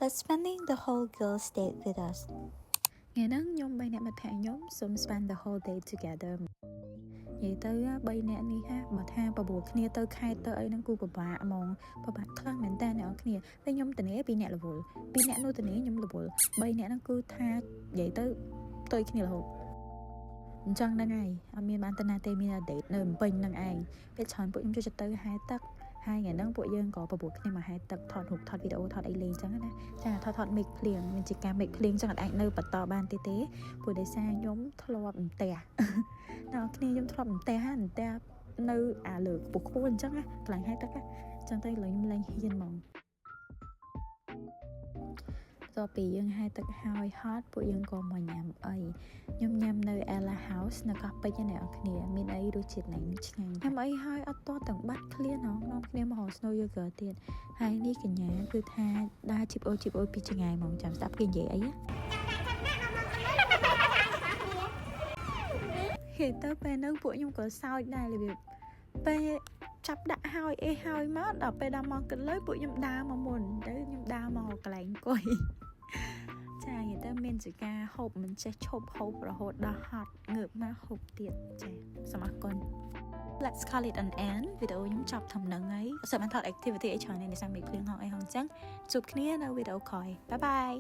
Let's spending the whole girls' date with us. ថ្ងៃហ្នឹងខ្ញុំ3នាក់មិត្តភក្តិខ្ញុំសូម spend the whole day together និយាយទៅ3នាក់នេះបើថាបបួលគ្នាទៅខេត្តទៅអីហ្នឹងគូពិបាកហ្មងពិបាកខ្លាំងមែនតើអ្នកនរគ្នាពេលខ្ញុំទៅនេះ2នាក់រវល់2នាក់នោះទៅនេះខ្ញុំរវល់3នាក់ហ្នឹងគឺថានិយាយទៅផ្ទុយគ្នារហូតអញ្ចឹងហ្នឹងហើយអត់មានបានទៅណាទេមាន date នៅពេញហ្នឹងឯងពេលច្រើនពួកខ្ញុំចូលចិត្តទៅហែទឹកហើយថ្ងៃហ្នឹងពួកយើងក៏បបួលគ្នាមកហែទឹកថតរូបថតវីដេអូថតអីលេងអញ្ចឹងណាចាថតមេឃភ្លៀងមានជាការមេឃភ្លៀងអញ្ចឹងអាចនៅបន្តបានទេព្រោះដោយសារខ្ញុំធ្លាប់អន្ទះអ្នកគ្នាខ្ញុំធ្លាប់អន្ទះនៅអាលើខ្ពស់អញ្ចឹងណាកន្លែងហែទឹកអញ្ចឹងទៅឡើងខ្ញុំឡើងហ៊ានហ្មងតពីយើងហែទឹកហើយហត់ពួកយើងក៏មកញ៉ាំអីខ្ញុំញ៉ាំនៅ Ella House នៅកោះពេជ្រអ្នកនរគ្នាមានអីរសជាតិណាឆ្ងាញ់ញ៉ាំអីហើយអត់តទាំងបាត់ឃ្លាននាំគ្នាមក Snow Yogurt ទៀតហើយនេះកញ្ញាគឺថាដើរជីបអូពីចង្ងាយហ្មងចាំស្ដាប់គេនិយាយអីហេទៅពេលហ្នឹងពួកខ្ញុំក៏សើចដែររបៀបពេលចាប់ដាក់ហើយហើយមកដល់ពេលដល់មកគិតលើពួកខ្ញុំដើរមកមុនទៅខ្ញុំដើរមកកន្លែងអង្គុយចានិយាយទៅមានជាការហូបមិនចេះឈប់ហូបរហូតដល់ហត់ងើបមកហូបទៀតចាសូមអរគុណ Let's call it an end វីដេអូខ្ញុំចប់ធំហ្នឹងហើយសូមអរគុណ activity អីច្រើននេះសាមេភ្លៀងហងអីហងអញ្ចឹងជួបគ្នានៅវីដេអូក្រោយ Bye bye